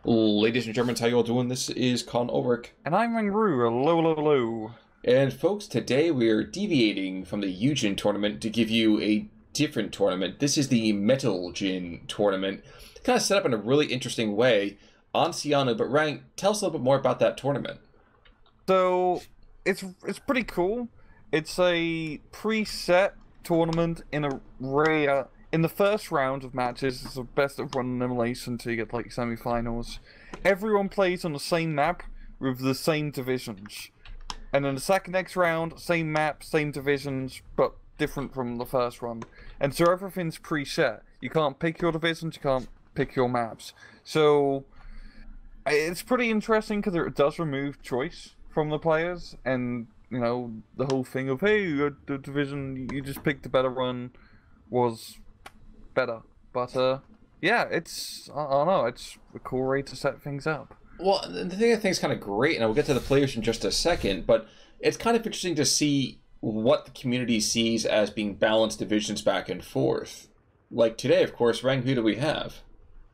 Ladies and Germans, how you all doing? This is Con Ulrich. And I'm Ringru, hello. And folks, today we are deviating from the Eugen tournament to give you a different tournament. This is the Metal Gin tournament. Kind of set up in a really interesting way on Sianno, but Rang, tell us a little bit more about that tournament. So, it's pretty cool. It's a preset tournament in a rare... In the first round of matches, it's the best of one elimination to get like semi-finals. Everyone plays on the same map with the same divisions. And then the next round, same map, same divisions, but different from the first one. And so everything's preset. You can't pick your divisions, you can't pick your maps. So it's pretty interesting because it does remove choice from the players. And, you know, the whole thing of, hey, the division, you just picked the better one was better. But, yeah, it's, I don't know, it's a cool way to set things up. Well, the thing I think is kind of great, and we'll get to the players in just a second, but it's kind of interesting to see what the community sees as being balanced divisions back and forth. Like today, of course, Rang, who do we have?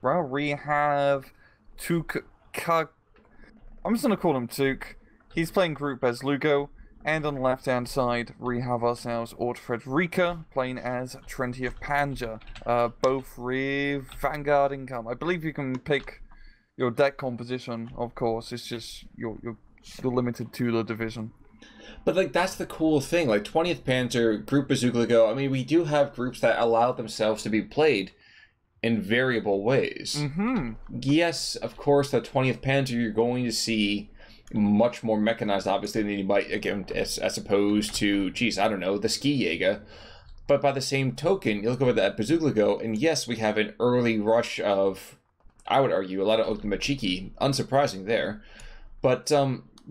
Well, we have Tuukaraski. I'm just going to call him Tuuk. He's playing Group Bezuglogo. And on the left-hand side, we have ourselves Ortfine playing as 20th Panzer. Both with Vanguard income. I believe you can pick your deck composition, of course. It's just you're limited to the division. But like that's the cool thing. Like 20th Panzer, Group Bezuglogo. I mean, we do have groups that allow themselves to be played in variable ways. Mm-hmm. Yes, of course, the 20th Panzer you're going to see much more mechanized, obviously, than you might again as opposed to, geez, I don't know, the Ski Jäger. But by the same token, you look over that Bezuglogo, and yes, we have an early rush of, I would argue, a lot of Otomachiki, unsurprising there, but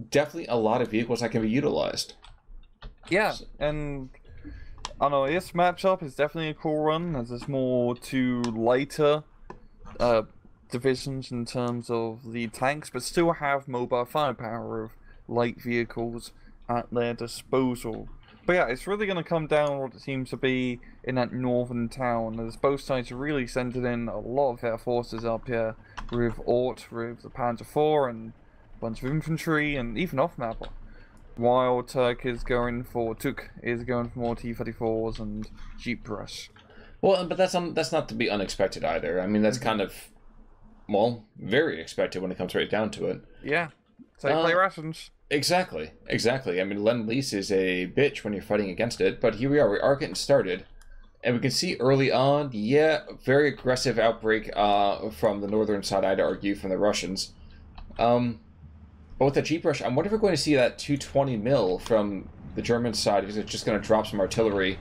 definitely a lot of vehicles that can be utilized. Yeah, and I don't know, this matchup is definitely a cool one, as there's more to lighter divisions in terms of the tanks, but still have mobile firepower of light vehicles at their disposal. But yeah, it's really going to come down to what it seems to be in that northern town, as both sides have really centered in a lot of their forces up here, with with the Panzer IV and a bunch of infantry, and even off-map. While Tuuk is going for more T-34s and Jeep Brush. Well, but that's not to be unexpected either. I mean, that's kind of, well, very expected when it comes right down to it. Yeah, so play rations. Exactly. I mean, Lend-Lease is a bitch when you're fighting against it, but here we are getting started. And we can see early on, yeah, very aggressive outbreak from the northern side, I'd argue, from the Russians. But with the Jeep Rush, I'm wondering if we're going to see that 220 mil from the German side, because it's just going to drop some artillery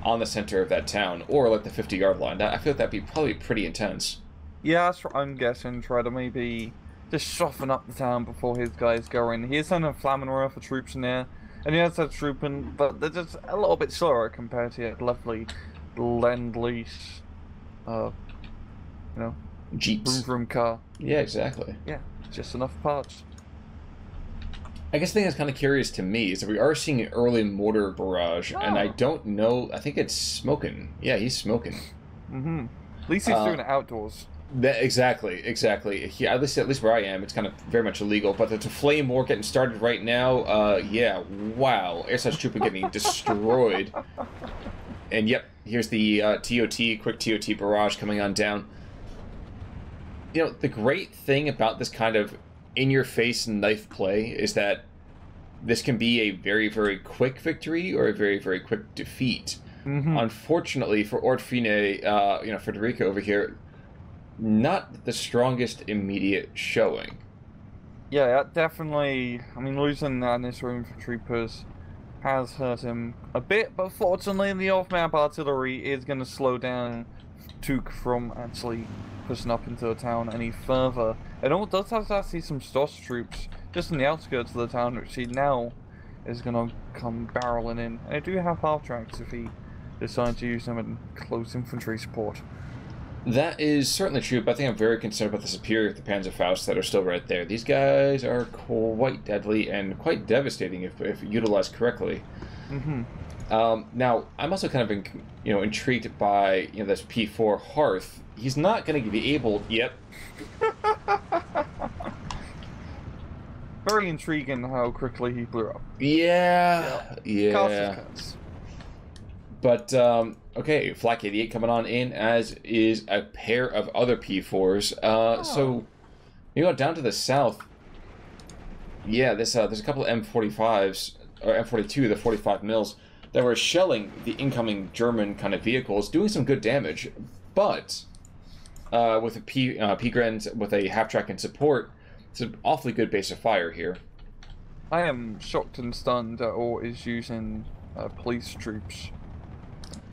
on the center of that town, or like the 50-yard line. I feel like that'd be probably pretty intense. Yeah, that's what I'm guessing. Try to maybe just soften up the town before his guys go in. He's sending Flammenwerfer for troops in there, and he has that troop in, but they're just a little bit slower compared to your lovely Lend-Lease, you know, Jeeps. Vroom car. Yeah, exactly. Yeah, just enough parts. I guess the thing that's kind of curious to me is that we are seeing an early mortar barrage, and I don't know, I think it's smoking. Yeah, he's smoking. Mm-hmm. At least he's doing it outdoors. Exactly. Yeah, at least where I am, it's kind of very much illegal. But there's a flame war getting started right now. Yeah, wow. Airside's trooper getting destroyed. And yep, here's the quick TOT barrage coming on down. You know, the great thing about this kind of in-your-face knife play is that this can be a very, very quick victory or a very, very quick defeat. Mm-hmm. Unfortunately for Ortfine, Federico over here, not the strongest immediate showing. Yeah, that definitely. I mean, losing that initial infantry push has hurt him a bit, but fortunately, the off-map artillery is going to slow down Tuuk from actually pushing up into the town any further. And all it does have actually some Stoss troops just in the outskirts of the town, which he now is going to come barreling in. And they do have half tracks if he decides to use them in close infantry support. That is certainly true, but I think I'm very concerned about the superior of the Panzerfaust that are still right there. These guys are quite deadly and quite devastating if utilized correctly. Mm-hmm. Now, I'm also kind of intrigued by this P4 Hearth. He's not going to be able. Yep. very intriguing how quickly he blew up. Yeah. Yeah. Cuts. But, okay, Flak 88 coming on in, as is a pair of other P4s. So, you go down to the south. Yeah, there's a couple of M45s, or M42, the 45 mils, that were shelling the incoming German kind of vehicles, doing some good damage. But, with a P-Grens with a half-track in support, it's an awfully good base of fire here. I am shocked and stunned that Ort is using police troops.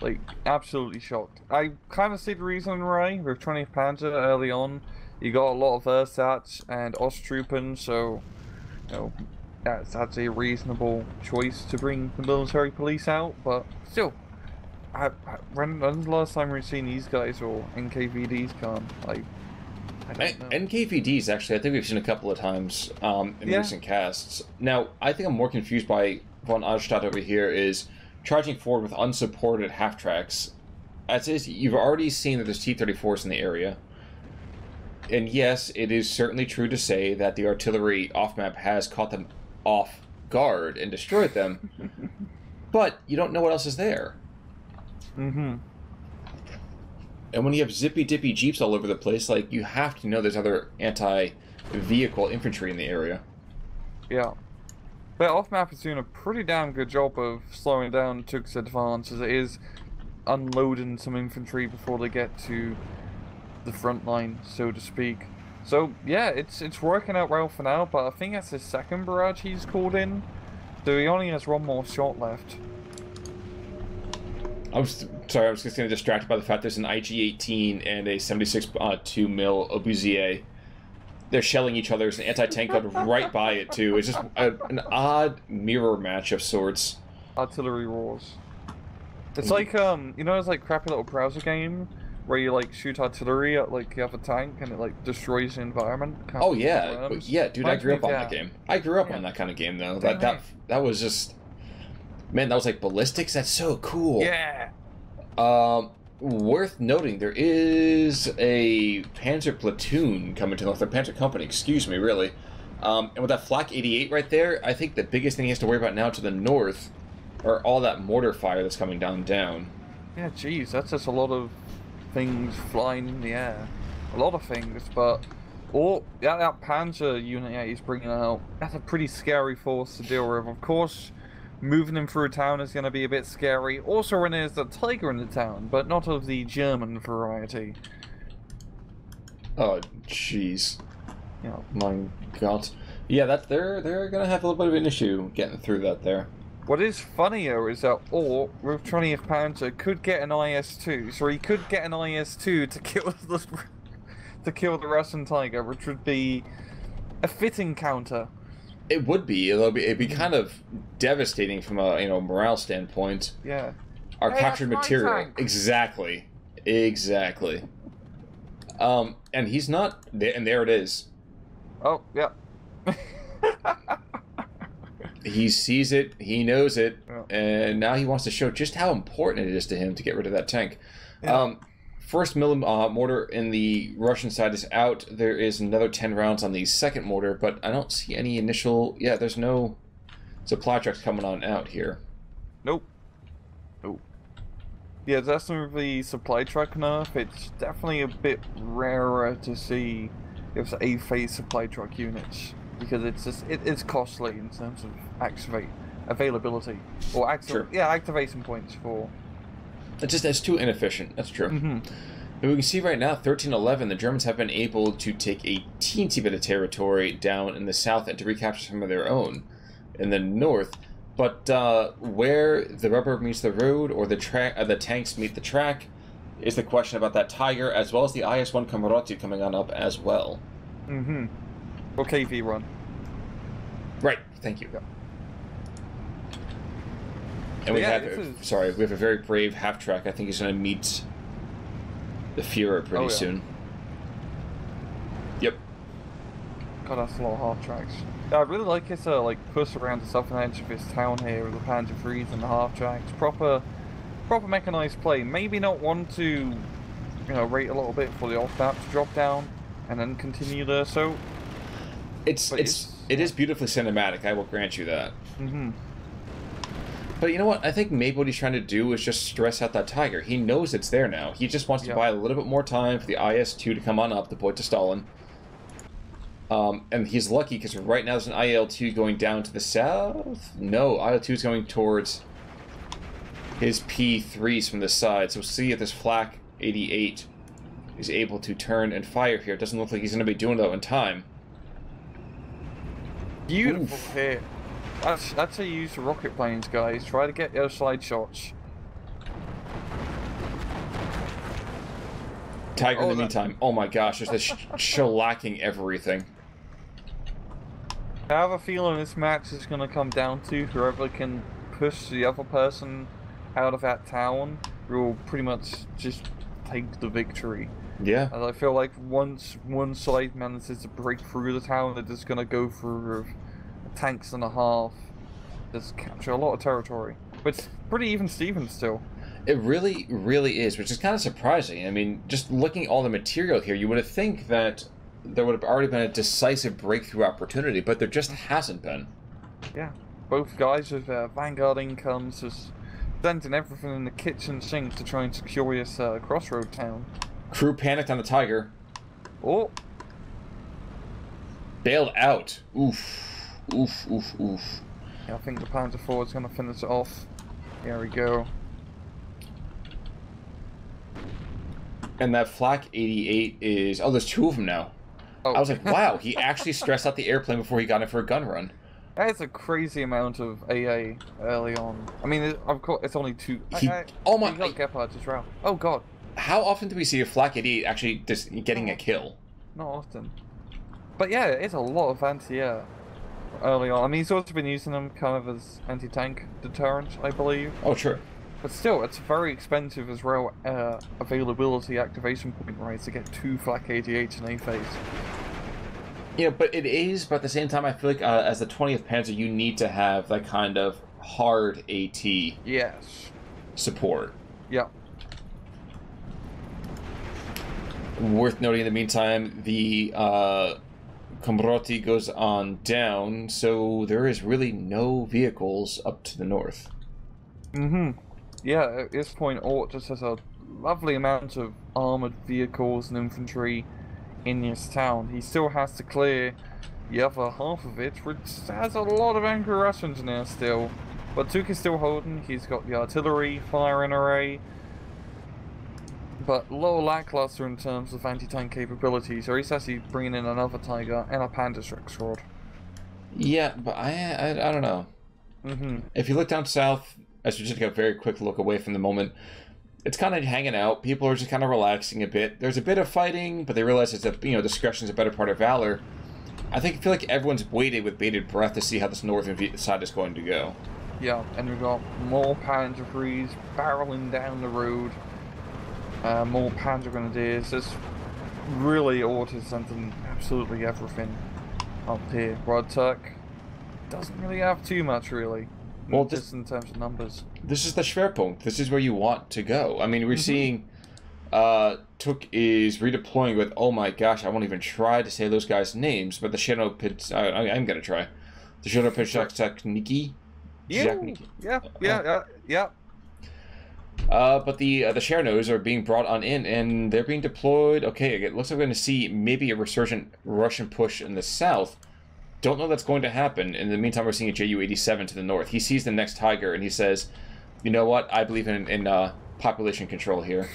Like, absolutely shocked. I kind of see the reason why. With 20th Panzer early on, you got a lot of Versats and Osttruppen, so, you know, that's a reasonable choice to bring the military police out, but still, when's the last time we've seen these guys or NKVDs come? Like, I don't know. NKVDs, actually, I think we've seen a couple of times in recent casts. Now, I think I'm more confused by von Adstadt over here is charging forward with unsupported half-tracks. As is, you've already seen that there's T-34s in the area. And yes, it is certainly true to say that the artillery off-map has caught them off guard and destroyed them. But you don't know what else is there. Mm-hmm. And when you have zippy-dippy jeeps all over the place, like, you have to know there's other anti-vehicle infantry in the area. Yeah. But off-map is doing a pretty damn good job of slowing down Tuk's advance, as it is unloading some infantry before they get to the front line, so to speak. So, yeah, it's working out well for now, but I think that's his second barrage he's called in. So he only has one more shot left. I was just getting distracted by the fact there's an IG-18 and a 76.2 mil Obusier. They're shelling each other. There's an anti-tank gun right by it, too. It's just an odd mirror match of sorts. Artillery roars. It's like, you know, it's like crappy little browser game where you, like, shoot artillery at, like, you have a tank and it, like, destroys the environment. Oh, yeah. Yeah, dude, I grew up on that game. I grew up on that kind of game, though. That was just... Man, that was like ballistics? That's so cool. Yeah. Worth noting, there is a Panzer platoon coming to the north, a Panzer company, excuse me, really. And with that Flak 88 right there, I think the biggest thing he has to worry about now to the north are all that mortar fire that's coming down. Yeah, geez, that's just a lot of things flying in the air. A lot of things, but... Oh, yeah, that Panzer unit yeah, he's bringing out, that's a pretty scary force to deal with. Of course, moving him through town is going to be a bit scary. Also when there's a Tiger in the town, but not of the German variety. Oh, jeez. Yeah. My God. Yeah, they're going to have a little bit of an issue getting through that there. What is funnier is that Ort, with 20th Panzer, could get an IS-2. So he could get an IS-2 to kill the Russian Tiger, which would be a fitting counter. It would be. It'd be kind of devastating from a morale standpoint. Yeah. Our captured material. Exactly. And he's not. And there it is. Oh yeah. He sees it. He knows it. Yeah. And now he wants to show just how important it is to him to get rid of that tank. Yeah. First mortar in the Russian side is out. There is another 10 rounds on the second mortar, but I don't see any initial... Yeah, there's no supply trucks coming on out here. Nope. Yeah, that's not the supply truck enough. It's definitely a bit rarer to see if it's A-phase supply truck units, because it's costly in terms of availability. Or activation points for... It's too inefficient. That's true. Mm-hmm. But we can see right now, 1311, the Germans have been able to take a teensy bit of territory down in the south and to recapture some of their own in the north. But where the rubber meets the road or the tanks meet the track is the question about that Tiger, as well as the IS-1 Kamarotti coming on up as well. Mm-hmm. Or KV-1. Right. Thank you. Yeah. And we have a very brave half-track. I think he's going to meet the Führer pretty soon. Yep. God, that's a lot of half-tracks. Yeah, I really like his push around the southern edge of his town here with the Panzer IIIs and the half-tracks. Proper mechanized play. Maybe not one to, wait a little bit for the off-map to drop down and then continue the assault. It's It is beautifully cinematic, I will grant you that. Mm-hmm. But you know what? I think maybe what he's trying to do is just stress out that Tiger. He knows it's there now. He just wants to buy a little bit more time for the IS-2 to come on up, the point to Stalin. And he's lucky because right now there's an IL-2 going down to the south. No, IL-2 is going towards his P3s from the side. So see if this Flak 88 is able to turn and fire here. It doesn't look like he's going to be doing that in time. Beautiful hit. That's how you use the rocket planes, guys. Try to get your side shots. Tiger in the meantime. Oh my gosh, there's this shellacking everything. I have a feeling this match is going to come down to whoever can push the other person out of that town will pretty much just take the victory. Yeah. And I feel like once one side manages to break through the town, they're just going to go through tanks and a half, just capture a lot of territory. But it's pretty even Steven still. It really, really is, which is kind of surprising. I mean, just looking at all the material here, you would have think that there would have already been a decisive breakthrough opportunity, but there just hasn't been. Yeah, both guys with Vanguard incomes just sending everything in the kitchen sink to try and secure this crossroad town. Crew panicked on the Tiger. Oh! Bailed out. Oof. Oof, oof, oof. Yeah, I think the Panzer IV is going to finish it off. There we go. And that Flak 88 is... Oh, there's two of them now. Oh. I was like, wow, he actually stressed out the airplane before he got in for a gun run. That is a crazy amount of AA early on. I mean, of course, it's only two... Oh my... He got Gephardt as well. Oh god. How often do we see a Flak 88 actually just getting a kill? Not often. But yeah, it's a lot of anti-air early on. I mean, he's also been using them kind of as anti-tank deterrent, I believe. Oh, true. But still, it's very expensive as well, availability activation point, right, to get two Flak 88s in a phase. Yeah, but it is, but at the same time, I feel like as the 20th Panzer, you need to have that kind of hard AT yes. support. Yeah. Worth noting in the meantime, the Komroti goes on down, so there is really no vehicles up to the north. Mm-hmm. Yeah, at this point, Ort just has a lovely amount of armoured vehicles and infantry in this town. He still has to clear the other half of it, which has a lot of angry Russians in there still. But Tuuk is still holding. He's got the artillery firing array, but low lackluster in terms of anti-tank capabilities, or he's actually bringing in another Tiger and a Panzer Shrek. Yeah, but I don't know. Mm-hmm. If you look down south, as we just take a very quick look away from the moment, it's kind of hanging out. People are just kind of relaxing a bit. There's a bit of fighting, but they realize it's discretion is a better part of valor. I feel like everyone's waited with bated breath to see how this northern side is going to go. Yeah, and we've got more Panzer IIIs barreling down the road. More Panzer Grenadiers. There's really Ort sending absolutely everything up here. While Turk doesn't really have too much, really. Well, just in terms of numbers. This is the Schwerpunkt. This is where you want to go. I mean, we're seeing Tuuk is redeploying with, oh my gosh, I won't even try to say those guys' names, but the Sianno Pit... I'm going to try. The Sianno Pit... Yeah. But the Chernos are being brought on in, and they're being deployed. Okay, it looks like we're going to see maybe a resurgent Russian push in the south. Don't know that's going to happen. In the meantime, we're seeing a Ju-87 to the north. He sees the next Tiger, and he says, you know what? I believe in population control here.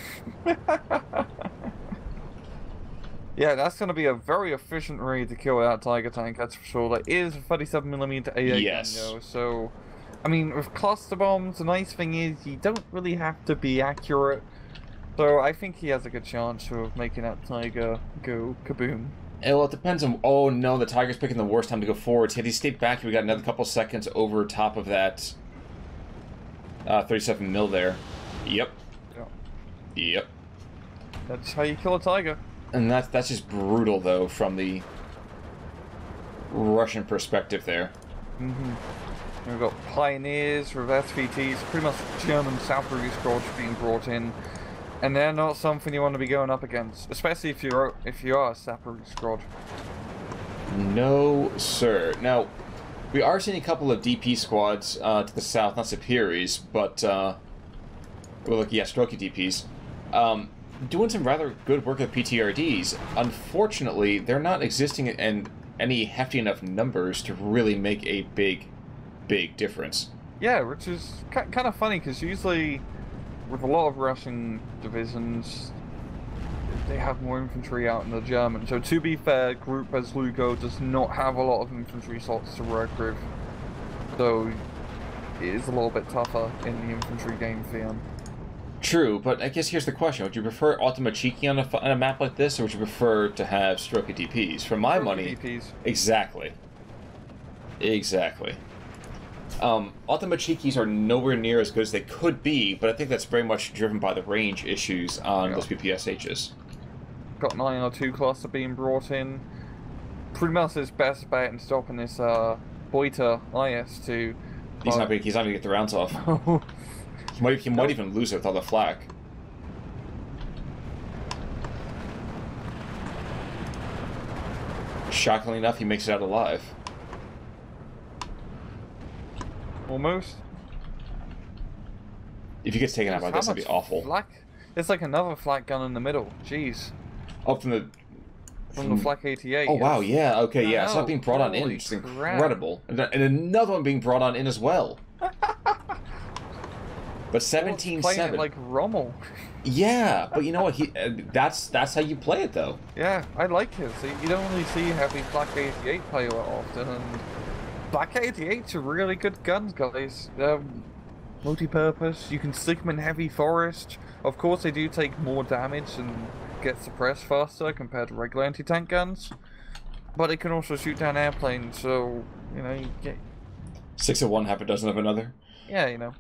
Yeah, that's going to be a very efficient raid to kill that Tiger tank, that's for sure. Like, it is a 37mm AA yes. gun, so... I mean, with cluster bombs, the nice thing is you don't really have to be accurate. So I think he has a good chance of making that Tiger go kaboom. Well, it depends on... Oh, no, the Tiger's picking the worst time to go forward. Had he stayed back, we got another couple seconds over top of that 37 mil there. Yep. Yep. That's how you kill a Tiger. And that's just brutal, though, from the Russian perspective there. Mm-hmm. We've got Pioneers with SVTs, pretty much German cavalry squads being brought in, and they're not something you want to be going up against, especially if you are a cavalry squad. No, sir. Now, we are seeing a couple of DP squads to the south, not Superiors, but, well, look, yeah, Strokey DPs, doing some rather good work with PTRDs. Unfortunately, they're not existing in any hefty enough numbers to really make a big difference. Yeah, which is kind of funny, because usually, with a lot of Russian divisions, they have more infantry out in the German. So to be fair, Group Bezuglogo does not have a lot of infantry slots to work with. So it is a little bit tougher in the infantry game for them. True, but I guess here's the question. Would you prefer Automachiki on a map like this, or would you prefer to have Strokey DPs? For my money... DPs. Exactly. Exactly. Automachikis are nowhere near as good as they could be, but I think that's very much driven by the range issues on those PPSHs. Got an IR2 cluster being brought in. Pretty much his best bet in stopping this Boita IS2. He's not gonna get the rounds off. He might even lose it with all the flak. Shockingly enough, he makes it out alive. Almost. If he gets taken out by this, that'd be awful. Flak? There's like another flak gun in the middle. Jeez. Oh, from the flak 88. Oh wow, yeah, okay, yeah. It's not being brought on in. Holy It's crap. incredible. And another one being brought on in as well. But 17-7. Playing it like Rommel. Yeah, but you know what? That's how you play it, though. Yeah, I like it. So you don't really see heavy Flak 88 play that often, and Flak 88s are really good guns, guys. Multi-purpose. You can stick them in heavy forest. Of course, they do take more damage and get suppressed faster compared to regular anti-tank guns, but they can also shoot down airplanes. So you know, you get 6 of one, half a dozen of another. Yeah, you know.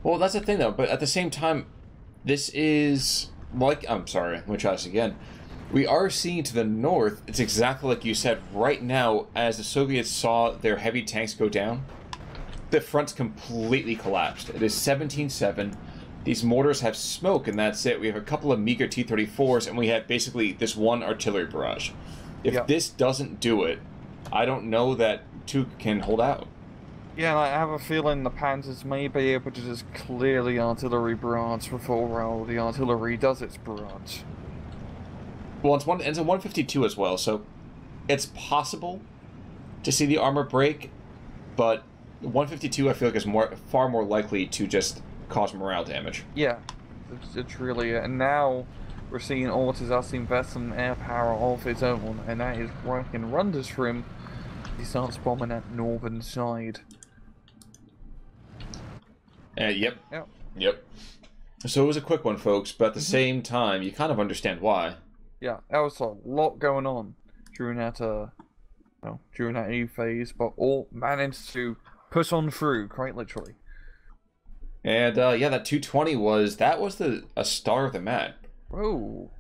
Well, that's the thing, though. But at the same time, this is like... I'm sorry, let me try this again. We are seeing to the north, it's exactly like you said. Right now, as the Soviets saw their heavy tanks go down, the front's completely collapsed. It is 17-7. These mortars have smoke, and that's it. We have a couple of meager T-34s, and we have basically this one artillery barrage. If this doesn't do it, I don't know that Tuuk can hold out. Yeah, and I have a feeling the Panzers may be able to just clear the artillery barrage before the artillery does its barrage. Well, it's a 152 as well, so it's possible to see the armor break, but 152 I feel like is far more likely to just cause morale damage. Yeah, it's really it. And now we're seeing Ortfine invest some air power of his own, and that is working wonders for him. He starts bombing that northern side. Yep. So it was a quick one, folks, but at the same time, you kind of understand why. Yeah, there was a lot going on during that E phase, but all managed to push on through, quite literally. And yeah, that 220 was a star of the map. Oh,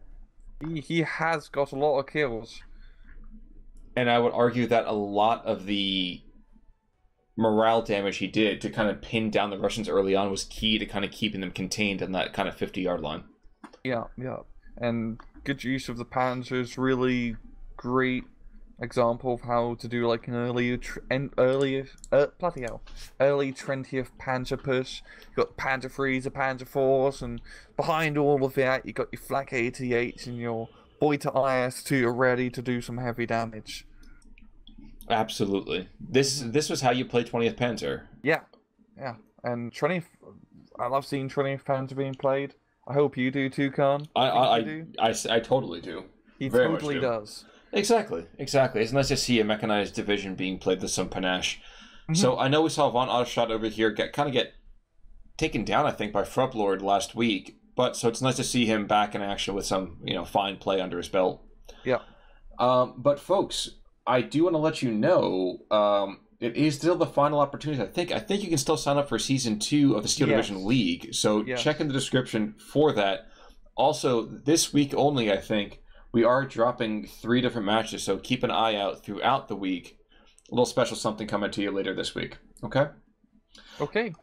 he has got a lot of kills. And I would argue that a lot of the morale damage he did to kind of pin down the Russians early on was key to kind of keeping them contained in that kind of 50-yard line. Yeah. And good use of the Panzers, really great example of how to do like an early 20th Panzer push. You got Panzer 3s, the Panzer 4s, and behind all of that you got your Flak 88s and your Boita IS2 ready to do some heavy damage. Absolutely. This was how you play 20th Panzer. Yeah. And 20th, I love seeing 20th Panzer being played. I hope you do too, Khan. I totally do. He Very totally does. Exactly. It's nice to see a mechanized division being played with some panache. So I know we saw Von Otterstadt over here get taken down, I think, by Frublord last week. But so it's nice to see him back in action with some, fine play under his belt. Yeah. But folks, I do want to let you know, it is still the final opportunity. I think you can still sign up for Season 2 of the Steel Division League. So check in the description for that. Also, this week only, I think, we are dropping 3 different matches. So keep an eye out throughout the week. A little special something coming to you later this week. Okay? Okay.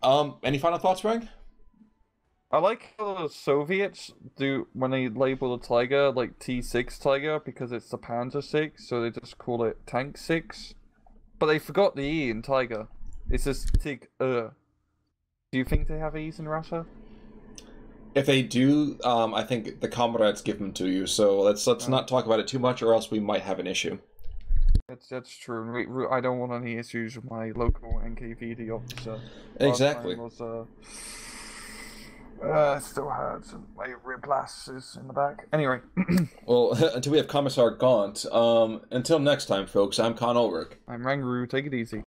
Any final thoughts, Greg? I like how the Soviets do when they label the Tiger like T6 Tiger because it's the Panzer 6, so they just call it Tank 6. But they forgot the E in Tiger. It's just Tig. Do you think they have E's in Russia? If they do, I think the comrades give them to you. So let's not talk about it too much, or else we might have an issue. That's true. I don't want any issues with my local NKVD officer. Exactly. Still hurts, and my riblasts is in the back. Anyway. Well, until we have Commissar Gaunt, until next time, folks, I'm Con Ulrich. I'm Rangaroo, take it easy.